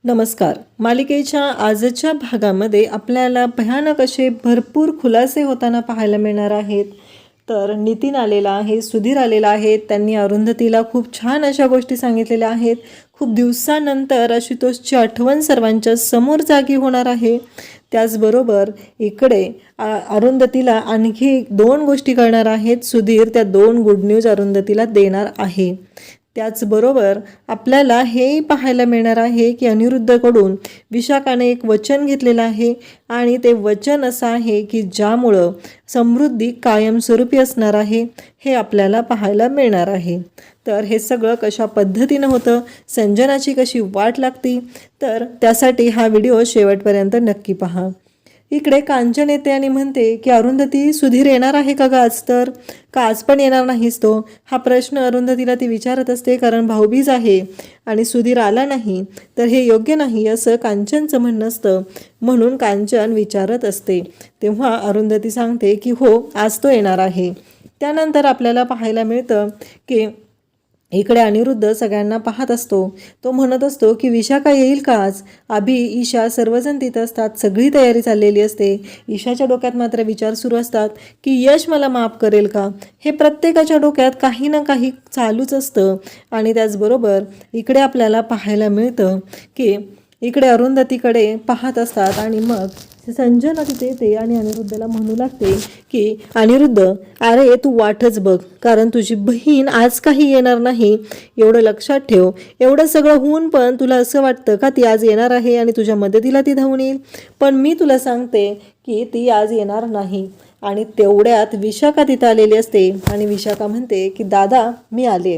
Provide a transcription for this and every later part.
नमस्कार. मालिकेच्या आजच्या भागामध्ये आपल्याला भयानक असे भरपूर खुलासे होताना पाहायला मिळणार आहेत. तर नितीन आलेला आहे, सुधीर आलेला आहे. त्यांनी अरुंधतीला खूप छान अशा गोष्टी सांगितलेल्या आहेत. खूप दिवसानंतर आशुतोषची आठवण सर्वांच्या समोर जागी होणार आहे. त्याचबरोबर इकडे अरुंधतीला आणखी 2 गोष्टी कळणार आहेत. सुधीर त्या 2 गुड न्यूज अरुंधतीला देणार आहे. त्याचबरोबर आपल्याला हेही पाहायला मिळणार आहे की अनिरुद्धकडून विशाखाने एक वचन घेतलेलं आहे आणि ते वचन असं आहे की ज्यामुळं समृद्धी कायमस्वरूपी असणार आहे हे आपल्याला पाहायला मिळणार आहे. तर हे सगळं कशा पद्धतीनं होतं, संजनाची कशी वाट लागती, तर त्यासाठी हा व्हिडिओ शेवटपर्यंत नक्की पहा. इकडे कांचन येते आणि म्हणते की अरुंधती, सुधीर येणार आहे का ग आज? तर का आज पण येणार नाहीस तो? हा प्रश्न अरुंधतीला ती विचारत असते, कारण भाऊबीज आहे आणि सुधीर आला नाही तर हे योग्य नाही असं कांचनचं म्हणणं असतं. म्हणून कांचन विचारत असते. तेव्हा अरुंधती सांगते की हो, आज तो येणार आहे. त्यानंतर आपल्याला पाहायला मिळतं की इकडे अनिरुद्ध सगळ्यांना पाहत असतो. तो म्हणत असतो की विशाखा येईल का आज? अभि, ईशा सर्वजण तिथं असतात. सगळी तयारी चाललेली असते. ईशाच्या डोक्यात मात्र विचार सुरू असतात की यश मला माफ करेल का? हे प्रत्येकाच्या डोक्यात काही ना काही चालूच असतं. आणि त्याचबरोबर इकडे आपल्याला पाहायला मिळतं की इकडे अरुंधतीकडे पाहत असतात आणि मग संजना तिथे येते आणि अनिरुद्धला म्हणू लागते की अनिरुद्ध, अरे तू वाटच बघ, कारण तुझी बहीण आज काही येणार नाही एवढं लक्षात ठेव. एवढं सगळं होऊन पण तुला असं वाटतं का ती आज येणार आहे आणि तुझ्या मदतीला ती धावून येईल? पण मी तुला सांगते की ती आज येणार नाही. आणि तेवढ्यात विशाखा तिथं आलेली असते आणि विशाखा म्हणते की दादा, मी आले.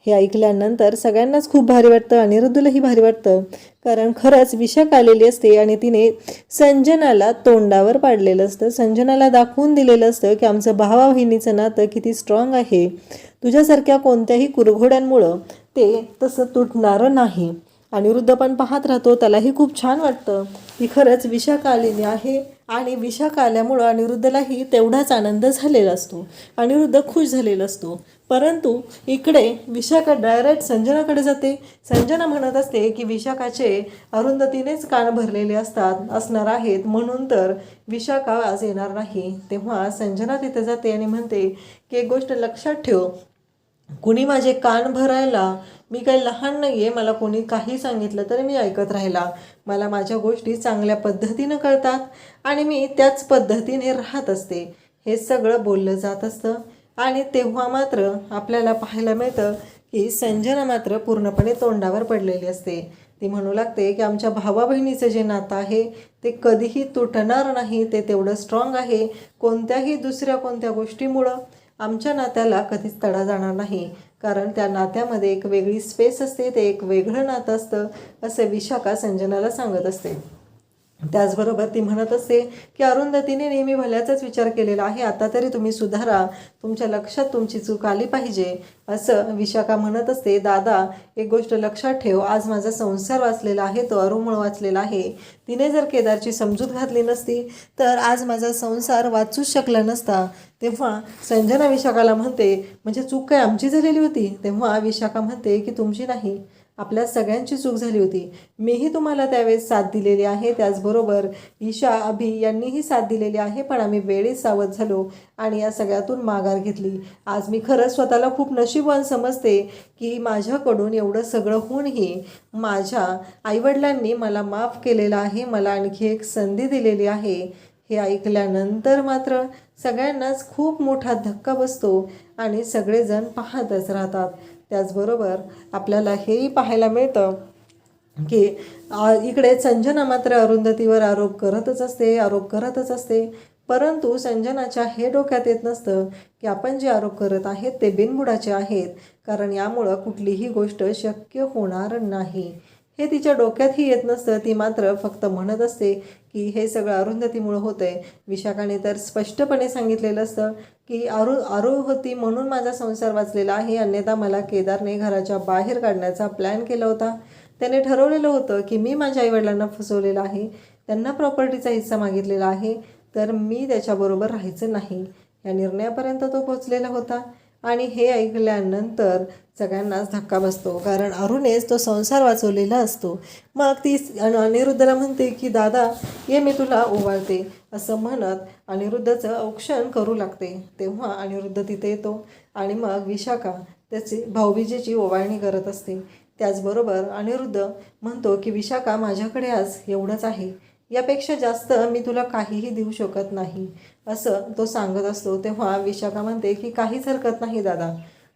हे ऐकल्यानंतर सगळ्यांनाच खूप भारी वाटतं, अनिरुद्धलाही भारी वाटतं, कारण खरंच विशाखा आलेली असते आणि तिने संजनाला तोंडावर पाडलेलं असतं. संजनाला दाखवून दिलेलं असतं की आमचं भावा बहिणीचं नातं किती स्ट्रॉंग आहे. तुझ्यासारख्या कोणत्याही कुरघोड्यांमुळं ते तसं तुटणारं नाही. अनिरुद्ध पण पाहत राहतो. त्यालाही खूप छान वाटतं की खरंच विशाखा आलेली आहे आणि विशाखा आल्यामुळं अनिरुद्धलाही तेवढाच आनंद झालेला असतो. अनिरुद्ध खुश झालेला असतो. परंतु इकडे विशाखा डायरेक्ट संजनाकडे जाते. संजना म्हणत असते की विशाखाचे अरुंधतीनेच कान भरलेले असणार आहेत, म्हणून तर विशाखा आज येणार नाही. तेव्हा संजना तिथे जाते आणि म्हणते की एक गोष्ट लक्षात ठेव, कुणी माझे कान भरायला, मी काही लहान नाही आहे, मला कोणी काही सांगितलं तरी मी ऐकत राहिला. मला माझ्या गोष्टी चांगल्या पद्धतीनं कळतात आणि मी त्याच पद्धतीने राहत असते. हे सगळं बोललं जात असतं. आणि तेव्हा मात्र आपल्याला पाहायला मिळतं की संजना मात्र पूर्णपणे तोंडावर पडलेली असते. ती म्हणू लागते की आमच्या भावा बहिणीचं जे नातं आहे ते कधीही तुटणार नाही, ते तेवढं स्ट्रॉंग आहे. कोणत्याही दुसऱ्या कोणत्या गोष्टीमुळं आमच्या नात्याला कधीच तडा जाणार नाही, कारण त्या नात्यामध्ये एक वेगळी स्पेस असते, ते एक वेगळं नातं असतं, असं विशाखा संजनाला सांगत असते. त्याचबरोबर ती म्हणत असते की अरुंधतीने नेहमी भल्याचाच विचार केलेला आहे, आता तरी तुम्ही सुधारा, तुमच्या लक्षात तुमची चूक आली पाहिजे, असं विशाखा म्हणत असते. दादा, एक गोष्ट लक्षात ठेव, आज माझा संसार वाचलेला आहे, तो अरुमुळं वाचलेला आहे. तिने जर केदारची समजूत घातली नसती तर आज माझा संसार वाचूच शकला नसता. तेव्हा संजना विशाखाला म्हणते, म्हणजे चूक काय आमची झालेली होती? तेव्हा विशाखा म्हणते की तुमची नाही, आपल्या सगळ्यांची चूक झाली होती. मीही तुम्हाला त्यावेळेस साथ दिलेली आहे, त्याचबरोबर ईशा, अभि यांनीही साथ दिलेली आहे, पण आम्ही वेळेत सावध झालो आणि या सगळ्यातून माघार घेतली. आज मी खरंच स्वतःला खूप नशीबवान समजते की माझ्याकडून एवढं सगळं होऊनही माझ्या आईवडिलांनी मला माफ केलेलं आहे, मला आणखी एक संधी दिलेली आहे. हे ऐकल्यानंतर मात्र सगळ्यांनाच खूप मोठा धक्का बसतो आणि सगळेजण पाहतच राहतात. त्याचबरोबर आपल्याला हेही पाहायला मिळतं की इकडे संजना मात्र अरुंधतीवर आरोप करतच असते. परंतु संजनाच्या हे डोक्यात येत नसतं की आपण जे आरोप करत आहेत ते बिनबुडाचे आहेत, कारण यामुळं कुठलीही गोष्ट शक्य होणार नाही, हे तिच्या डोक्यातही येत नसतं. ती मात्र फक्त म्हणत असते की हे सगळं अरुंधतीमुळं होतंय. विशाखाने तर स्पष्टपणे सांगितलेलं असतं की आरू होती म्हणून माझा संसार वाचलेला आहे, अन्यथा मला केदारने घराच्या बाहेर काढण्याचा प्लॅन केला होता. त्याने ठरवलेलं होतं की मी माझ्या आईवडिलांना फसवलेलं आहे, त्यांना प्रॉपर्टीचा हिस्सा मागितलेला आहे, तर मी त्याच्याबरोबर राहायचं नाही, या निर्णयापर्यंत तो पोचलेला होता. आणि हे ऐकल्यानंतर सगळ्यांनाच धक्का बसतो, कारण अरुणेच तो संसार वाचवलेला असतो. मग ती अनिरुद्धला म्हणते की दादा ये मी तुला ओवाळते, असं म्हणत अनिरुद्धचं औक्षण करू लागते. तेव्हा अनिरुद्ध तिथे येतो आणि मग विशाखा त्याची भाऊबीजेची ओवाळणी करत असते. त्याचबरोबर अनिरुद्ध म्हणतो की विशाखा माझ्याकडे आज एवढंच आहे, यापेक्षा जास्त मी तुला काहीही देऊ शकत नाही, असं तो सांगत असतो. तेव्हा विशाखा म्हणते की काहीच हरकत नाही दादा,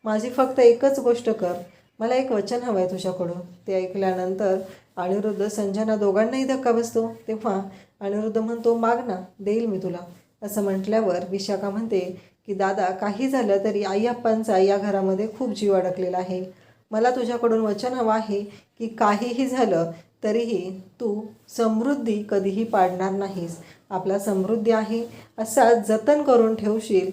माझी फक्त एकच गोष्ट कर, मला एक वचन हवं आहे तुझ्याकडून. ते ऐकल्यानंतर अनिरुद्ध संजना दोघांनाही धक्का बसतो. तेव्हा अनिरुद्ध म्हणतो माग ना, देईल मी तुला, असं म्हटल्यावर विशाखा म्हणते की दादा काही झालं तरी आई आप्पांचा या घरामध्ये खूप जीव अडकलेला आहे, मला तुझ्याकडून वचन हवं आहे की काहीही झालं तरीही तू समृद्धी कधीही पाडणार नाहीस, आपला समृद्धी आहे असा जतन करून ठेवशील,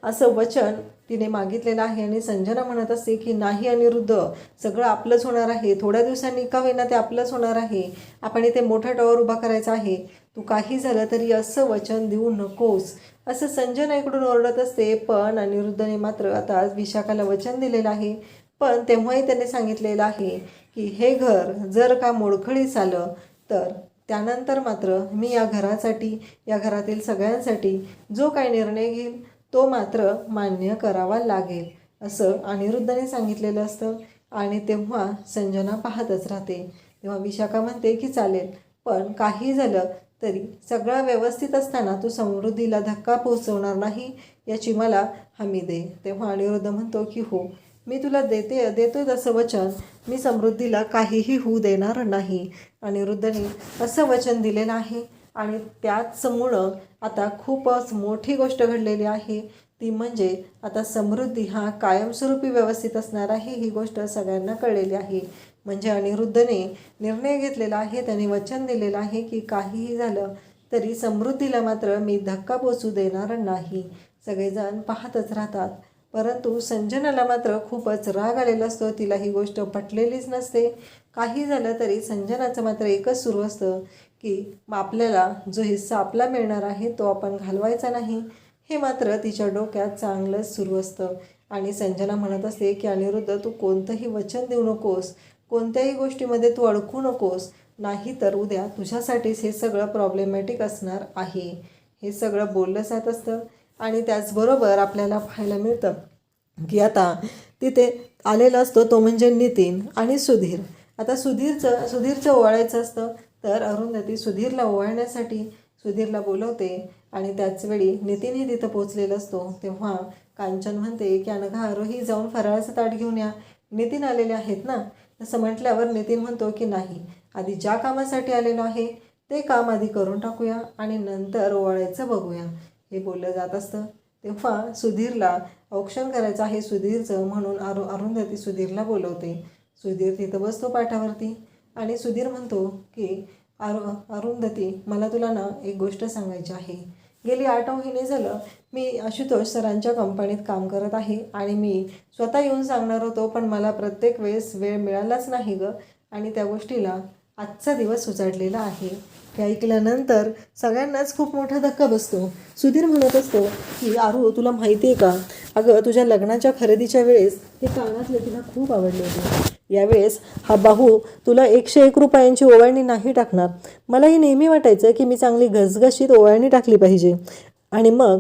असं वचन तिने मागितलेलं आहे. आणि संजना म्हणत असते की नाही अनिरुद्ध, सगळं आपलंच होणार आहे, थोड्या दिवसांनी का होईना ते आपलंच होणार आहे, आपण इथे मोठा टॉवर उभा करायचा आहे, तू काही झालं तरी असं वचन देऊ नकोस, असं संजना इकडून ओरडत असते. पण अनिरुद्धने मात्र आता विशाखाला वचन दिलेलं आहे, पण तेव्हाही त्याने सांगितलेलं आहे की हे घर जर का मोडखळीस आलं तर त्यानंतर मात्र मी या घरासाठी, या घरातील सगळ्यांसाठी जो काही निर्णय घेईल तो मात्र मान्य करावा लागेल, असं अनिरुद्धने सांगितलेलं असतं. आणि तेव्हा संजना पाहतच राहते. तेव्हा विशाखा म्हणते की चालेल, पण काही झालं तरी सगळं व्यवस्थित असताना तू समृद्धीला धक्का पोहोचवणार नाही, याची मला हमी दे. तेव्हा अनिरुद्ध म्हणतो की हो, मी तुला देतोय तसं वचन, मी समृद्धीला काहीही होऊ देणार नाही. अनिरुद्धने असं वचन दिलेलं आहे. आणि त्याचमुळं आता खूपच मोठी गोष्ट घडलेली आहे, ती म्हणजे आता समृद्धी हा कायमस्वरूपी व्यवस्थित असणार आहे, ही गोष्ट सगळ्यांना कळलेली आहे. म्हणजे अनिरुद्धने निर्णय घेतलेला आहे, त्याने वचन दिलेलं आहे की काहीही झालं तरी समृद्धीला मात्र मी धक्का पोचू देणार नाही. सगळेजण पाहतच राहतात, परंतु संजनाला मात्र खूपच राग आलेला असतो, तिला ही गोष्ट पटलेलीच नसते. काही झालं तरी संजनाचं मात्र एकच सुरू असतं की आपल्याला जो हिस्सा आपला मिळणार आहे तो आपण घालवायचा नाही, हे मात्र तिच्या डोक्यात चांगलंच सुरू असतं. आणि संजना म्हणत असते की अनिरुद्ध तू कोणतंही वचन देऊ नकोस, कोणत्याही गोष्टीमध्ये तू अडकू नकोस, नाही तर उद्या तुझ्यासाठीच हे सगळं प्रॉब्लेमॅटिक असणार आहे, हे सगळं बोललं जात असतं. आणि त्याचबरोबर आपल्याला पाहायला मिळतं की आता तिथे आलेला असतो तो म्हणजे नितीन आणि सुधीर. आता सुधीरचं ओवाळायचं असतं, तर अरुंधती सुधीरला ओवाळण्यासाठी सुधीरला बोलवते. आणि त्याचवेळी नितीनही तिथं पोचलेला असतो. तेव्हा कांचन म्हणते की अनघा आरोही जाऊन फराळाचं ताट घेऊन या, नितीन आलेले आहेत ना. असं म्हटल्यावर नितीन म्हणतो की नाही, आधी ज्या कामासाठी आलेलो आहे ते काम आधी करून टाकूया आणि नंतर ओवाळायचं बघूया, हे बोललं जात असतं. तेव्हा सुधीरला औक्षण करायचं आहे सुधीरचं, म्हणून अरुंधती सुधीरला बोलवते. सुधीर तिथं बसतो पाठावरती आणि सुधीर म्हणतो की अरुंधती, मला तुला ना एक गोष्ट सांगायची आहे. गेली 8 महिने झालं मी आशुतोष सरांच्या कंपनीत काम करत आहे आणि मी स्वतः येऊन सांगणार होतो, पण मला प्रत्येक वेळेस वेळ मिळालाच नाही गं, आणि त्या गोष्टीला आजचा दिवस उजाडलेला आहे. हे ऐकल्यानंतर सगळ्यांनाच खूप मोठा धक्का बसतो. सुधीर म्हणत असतो की आरू तुला माहिती आहे का, अगं तुझ्या लग्नाच्या खरेदीच्या वेळेस हे कानातले तिला खूप आवडले होते, यावेळेस हा भाऊ तुला 101 रुपयांची ओवाळणी नाही टाकणार. मलाही नेहमी वाटायचं की मी चांगली घसघशीत ओवाळणी टाकली पाहिजे. आणि मग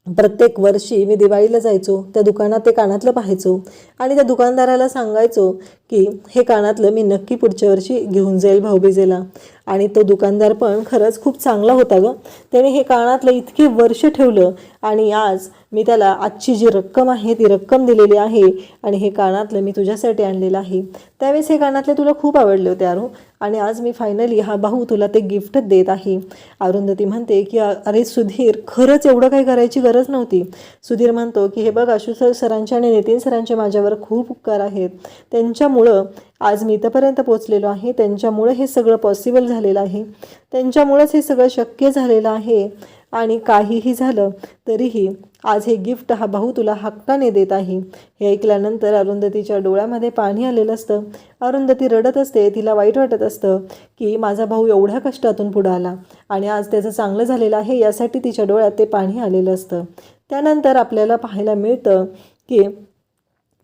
प्रत्येक वर्षी मी दिवाळीला जायचो, त्या दुकानात ते कानातलं पाहायचो आणि त्या दुकानदाराला सांगायचो की हे कानातलं मी नक्की पुढच्या वर्षी घेऊन जाईल भाऊबीजेला. आणि तो दुकानदार पण खरंच खूप चांगला होता गं, त्याने हे कानातलं इतकी वर्ष ठेवलं आणि आज मी त्याला आजची जी रक्कम आहे ती रक्कम दिलेली आहे आणि हे कानातलं मी तुझ्यासाठी आणलेलं आहे. त्यावेळेस हे कानातले तुला खूप आवडले होते आरू, आणि आज मी फायनली हा भाऊ तुला ते गिफ्ट देत आहे. अरुंधती म्हणते की अरे सुधीर, खरंच एवढं काही करायची गरज नव्हती. सुधीर म्हणतो की हे बघ, आशुतोष सरांचे आणि नितीन सरांचे माझ्यावर खूप उपकार आहेत, त्यांच्यामुळं आज मी इथंपर्यंत पोचलेलो आहे, त्यांच्यामुळं हे सगळं पॉसिबल झालेलं आहे, त्यांच्यामुळंच हे सगळं शक्य झालेलं आहे. आणि काहीही झालं तरीही आज हे गिफ्ट हा भाऊ तुला हक्काने देत आहे. हे ऐकल्यानंतर अरुंधतीच्या डोळ्यामध्ये पाणी आलेलं असतं. अरुंधती रडत असते, तिला वाईट वाटत असतं की माझा भाऊ एवढ्या कष्टातून पुढं आला आणि आज त्याचं चांगलं झालेलं आहे, यासाठी तिच्या डोळ्यात ते पाणी आलेलं असतं. त्यानंतर आपल्याला पाहायला मिळतं की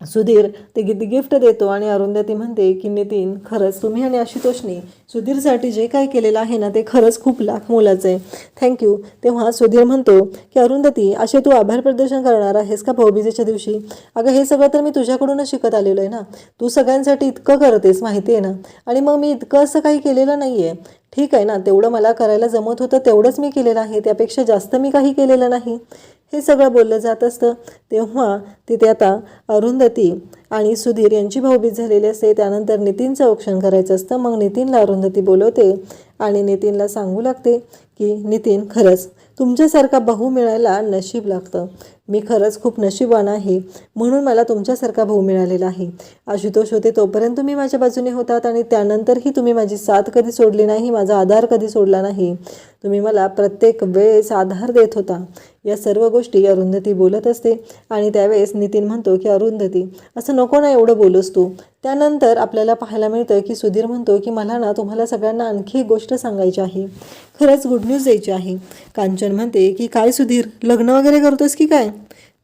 सुधीर ते गिफ्ट देतो आणि अरुंधती म्हणते की नितीन, खरंच तुम्ही आणि आशुतोषने सुधीरसाठी जे काय केलेलं आहे ना ते खरंच खूप लाख मोलाचं आहे, थँक्यू. तेव्हा सुधीर म्हणतो की अरुंधती, असे तू आभार प्रदर्शन करणार आहेस का भाऊबीजेच्या दिवशी? अगं हे सगळं तर मी तुझ्याकडूनच शिकत आलेलो आहे ना. तू सगळ्यांसाठी इतकं करतेस माहिती आहे ना, आणि मग मी इतकं असं काही केलेलं नाही आहे. ठीक आहे ना, तेवढं मला करायला जमत होतं तेवढंच मी केलेलं आहे, त्यापेक्षा जास्त मी काही केलेलं नाही. हे सगळं बोललं जात असतं. तेव्हा तिथे आता अरुंधती आणि सुधीर यांची भाऊबीज झालेली असते. त्यानंतर नितीनचं औक्षण करायचं असतं. मग नितीनला अरुंधती बोलवते आणि नितीनला सांगू लागते की नितीन, खरंच तुमच्यासारखा भाऊ मिळायला नशीब लागतं. मी खरंच खूप नशीबवान आहे, म्हणून मला तुमच्यासारखा भाऊ मिळालेला आहे. आशुतोष होते तोपर्यंत तुम्ही माझ्या बाजूने होतात आणि त्यानंतरही तुम्ही माझी साथ कधी सोडली नाही, माझा आधार कधी सोडला नाही. तुम्ही मला प्रत्येक वेळेस आधार देत होता. या सर्व गोष्टी अरुंधती बोलत असते आणि त्यावेळेस नितीन म्हणतो की अरुंधती, असं नको ना एवढं बोलूस तू. त्यानंतर आपल्याला पाहायला मिळतं की सुधीर म्हणतो की मला ना तुम्हाला सगळ्यांना आणखी एक गोष्ट सांगायची आहे, खरंच गुड न्यूज द्यायची आहे. कांचन म्हणते की काय सुधीर, लग्न वगैरे करतोस की काय?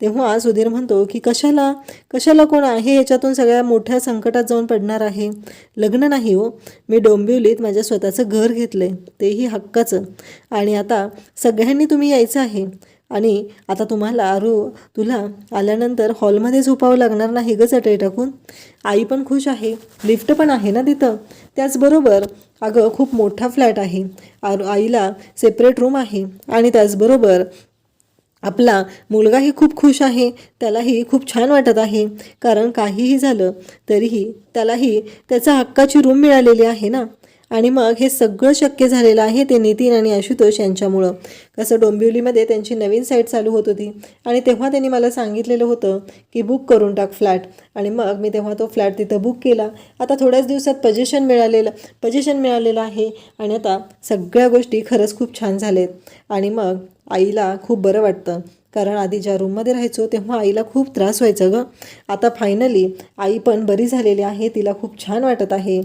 तेव्हा सुधीर म्हणतो की कशाला कशाला, कोण आहे याच्यातून सगळ्या मोठ्या संकटात जाऊन पडणार आहे. लग्न नाही हो, मी डोंबिवलीत माझ्या स्वतःचं घर घेतलं आहे, तेही हक्काचं. आणि आता सगळ्यांनी तुम्ही यायचं आहे. आणि आता तुला आल्यानंतर हॉलमध्ये झोपावं लागणार नाही गं चटई टाकून. आई पण खुश आहे, लिफ्ट पण आहे ना तिथं. त्याचबरोबर अगं खूप मोठा फ्लॅट आहे, आईला सेपरेट रूम आहे. आणि त्याचबरोबर आपला मुलगाही खूप खुश आहे, त्यालाही खूप छान वाटत आहे. कारण काहीही झालं तरीही त्यालाही त्याचा हक्काची रूम मिळालेली आहे ना. आणि मग हे सगळं शक्य झालेलं आहे ते नितीन आणि आशुतोष यांच्यामुळं. कसं डोंबिवलीमध्ये त्यांची नवीन साईट चालू होत होती आणि तेव्हा त्यांनी मला सांगितलेलं होतं की बुक करून टाक फ्लॅट. आणि मग मी तेव्हा तो फ्लॅट तिथं बुक केला. आता थोड्याच दिवसात पोझिशन मिळालेलं आहे आणि आता सगळ्या गोष्टी खरंच खूप छान झालेत. आणि मग आईला खूप बरं वाटतं, कारण आधी ज्या रूममध्ये राहायचो तेव्हा आईला खूप त्रास व्हायचा गं. आता फायनली आई पण बरी झालेली आहे, तिला खूप छान वाटत आहे.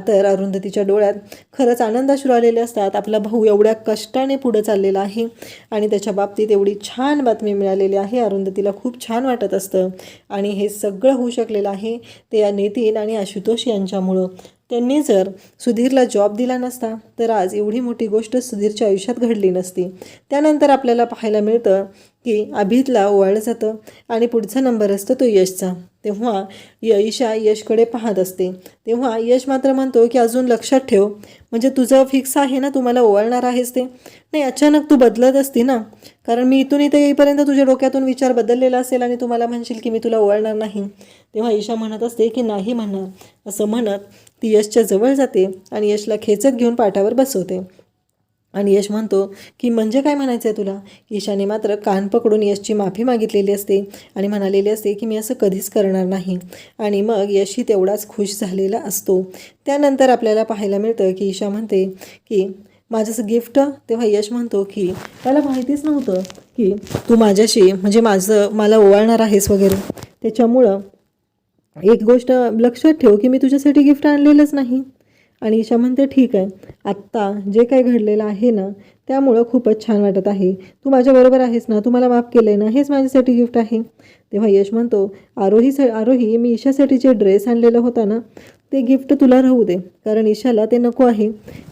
तर अरुंधतीच्या डोळ्यात खरंच आनंदाश्रू आलेले असतात. आपला भाऊ एवढ्या कष्टाने पुढं चाललेला आहे आणि त्याच्या बाबतीत एवढी छान बातमी मिळालेली आहे. अरुंधतीला खूप छान वाटत असतं आणि हे सगळं होऊ शकलेलं आहे ते या नितीन आणि आशुतोष यांच्यामुळं. त्यांनी जर सुधीरला जॉब दिला नसता तर आज एवढी मोठी गोष्ट सुधीरच्या आयुष्यात घडली नसती. त्यानंतर आपल्याला पाहायला मिळतं की अभितला ओवाळलं जातं आणि पुढचा नंबर असतो तो यशचा. तेव्हा ईशा यशकडे पाहत असते. तेव्हा यश मात्र म्हणतो की अजून लक्षात ठेव, म्हणजे तुझं फिक्स आहे ना, तू मला ओवाळणार आहेस ते? नाही, अचानक तू बदलत असती ना, कारण मी इथून इथे येईपर्यंत तुझ्या डोक्यातून विचार बदललेला असेल आणि तू मला म्हणशील की मी तुला ओवाळणार नाही. तेव्हा ईशा म्हणत असते की नाही म्हणणार. असं म्हणत ती यशच्या जवळ जाते आणि यशला खेचत घेऊन पाठावर बसवते. आणि यश म्हणतो की म्हणजे काय म्हणायचं आहे तुला? ईशाने मात्र कान पकडून यशची माफी मागितलेली असते आणि म्हणालेली असते की मी असं कधीच करणार नाही. आणि मग यशही तेवढाच खुश झालेला असतो. त्यानंतर आपल्याला पाहायला मिळतं की ईशा म्हणते की माझं गिफ्ट. तेव्हा यश म्हणतो की मला माहितीच नव्हतं की तू माझ्याशी म्हणजे मला ओवाळणार आहेस वगैरे, त्याच्यामुळं एक गोष्ट लक्षात ठेव की मी तुझ्यासाठी गिफ्ट आणलेलंच नाही. आणि ईशा म्हणते ठीक आहे, आत्ता जे काही घडलेलं आहे ना त्यामुळं खूपच छान वाटत आहे. तू माझ्याबरोबर आहेस ना, तू मला माफ केलं आहे ना, हेच माझ्यासाठी गिफ्ट आहे. तेव्हा यश म्हणतो आरोही मी ईशासाठी जे ड्रेस आणलेलं होता ना ते गिफ्ट तुला राहू दे, कारण ईशाला ते नको आहे.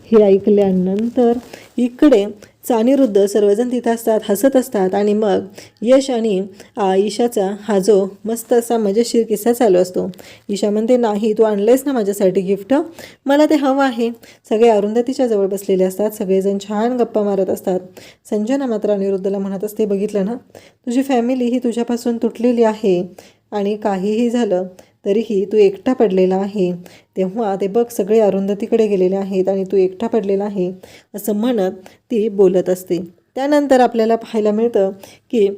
हे ऐकल्यानंतर इकडे अनिरुद्ध सर्वजण तिथं असतात, हसत असतात. आणि मग यश आणि ईशाचा हा जो मस्त असा मजेशीर किस्सा चालू असतो. ईशा म्हणते नाही, तू आणलेस ना माझ्यासाठी गिफ्ट, मला ते हवं आहे. सगळे अरुंधतीच्या जवळ बसलेले असतात, सगळेजण छान गप्पा मारत असतात. संजना मात्र अनिरुद्धला म्हणत असते बघितलं ना, तुझी फॅमिली ही तुझ्यापासून तुटलेली आहे आणि काहीही झालं तरीही तू एकटा पडलेला आहे. तेव्हा ते बघ सगळे अरुंधतीकडे गेलेले आहेत आणि तू एकटा पडलेला आहे असं म्हणत ती बोलत असते. त्यानंतर आपल्याला पाहायला मिळतं की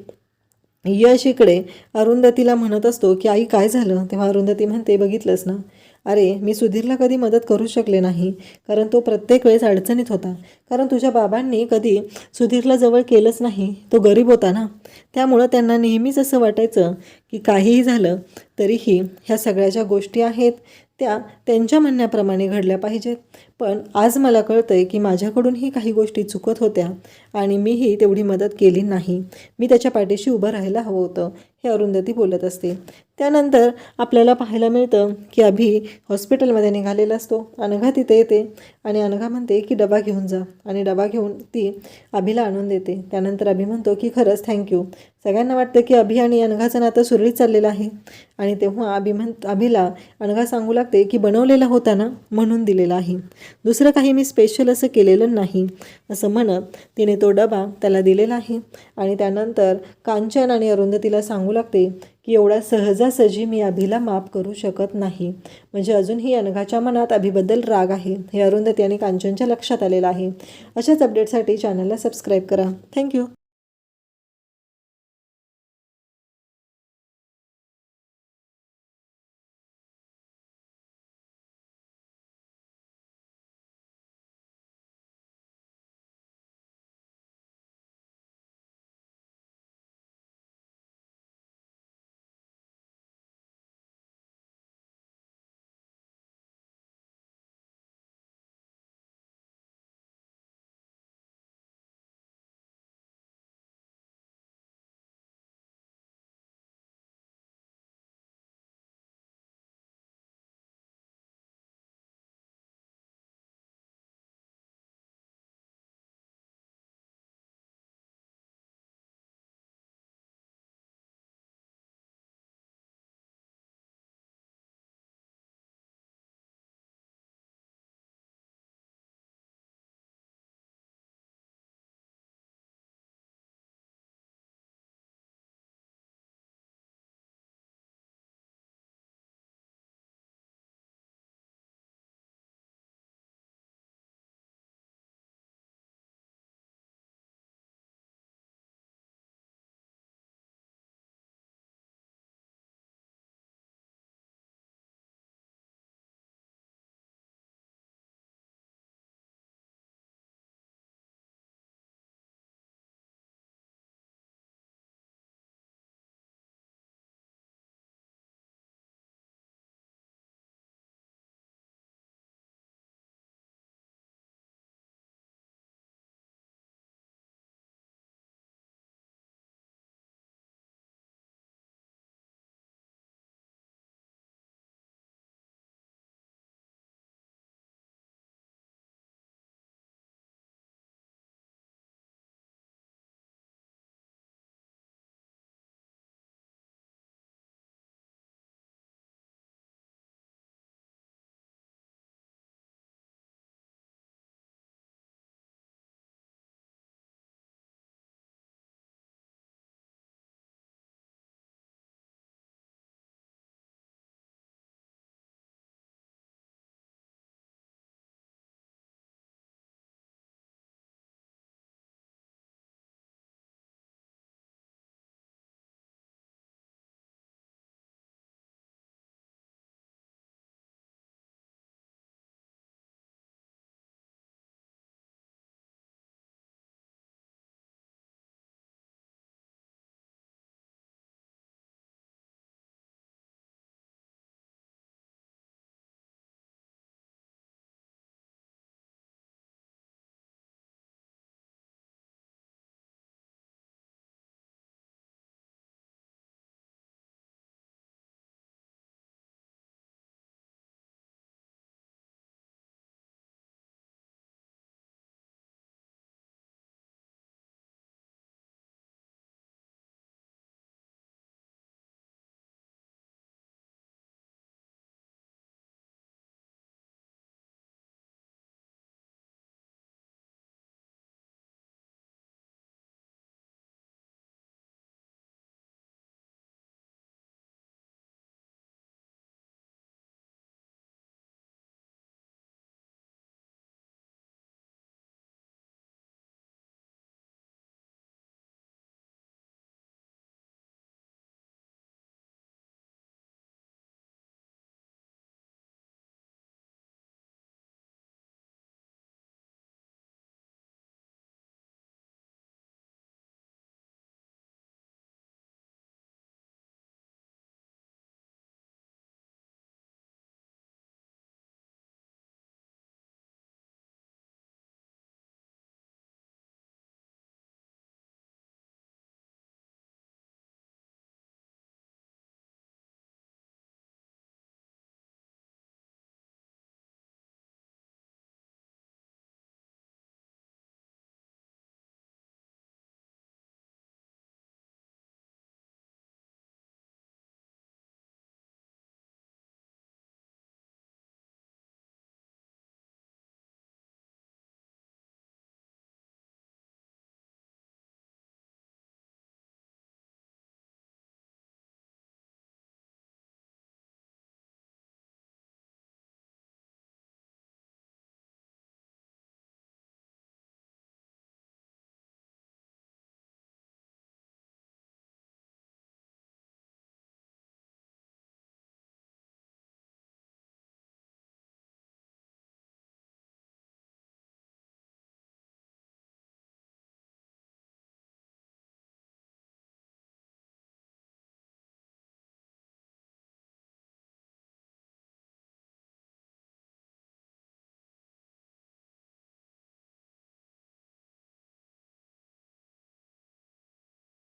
यश इकडे अरुंधतीला म्हणत असतो की आई काय झालं? तेव्हा अरुंधती म्हणते बघितलंस ना, अरे मी सुधीरला कधी मदत करू शकले नाही, कारण तो प्रत्येक वेळेस अडचणीत होता. कारण तुझ्या बाबांनी कधी सुधीरला जवळ केलंच नाही, तो गरीब होता ना. त्यामुळं त्यांना नेहमीच असं वाटायचं की काहीही झालं तरीही ह्या सगळ्या ज्या गोष्टी आहेत त्या त्यांच्या म्हणण्याप्रमाणे घडल्या पाहिजेत. पण आज मला कळतं आहे की माझ्याकडूनही काही गोष्टी चुकत होत्या आणि मीही तेवढी मदत केली नाही. मी त्याच्या पाठीशी उभं राहायला हवं होतं, हे अरुंधती बोलत असते. त्यानंतर आपल्याला पाहायला मिळतं की अभि हॉस्पिटलमध्ये निघालेला असतो. अनघा तिथे येते आणि अनघा म्हणते की डबा घेऊन जा, आणि डबा घेऊन ती अभिला आणून देते. त्यानंतर अभि म्हणतो की खरंच थँक्यू. सगळ्यांना वाटतं की अभि आणि अनघाचं नातं सुरळीत चाललेलं आहे. आणि तेव्हा अभिला अनघा सांगू लागते की बनवलेला होता ना म्हणून दिलेला आहे, दुसरं काही मी स्पेशल असं केलेलं नाही, असं म्हणत तिने तो डबा त्याला दिलेला आहे. आणि त्यानंतर कांचन आणि अरुंधतीला सांगू लागते की एवढा सहजासहजी मी अभिला माफ करू शकत नाही. म्हणजे अजूनही अनघाच्या मनात अभिबद्दल राग आहे, हे अरुंधती आणि कांचनच्या लक्षात आलेलं आहे. अशाच अपडेटसाठी चॅनलला सबस्क्राईब करा. थँक्यू.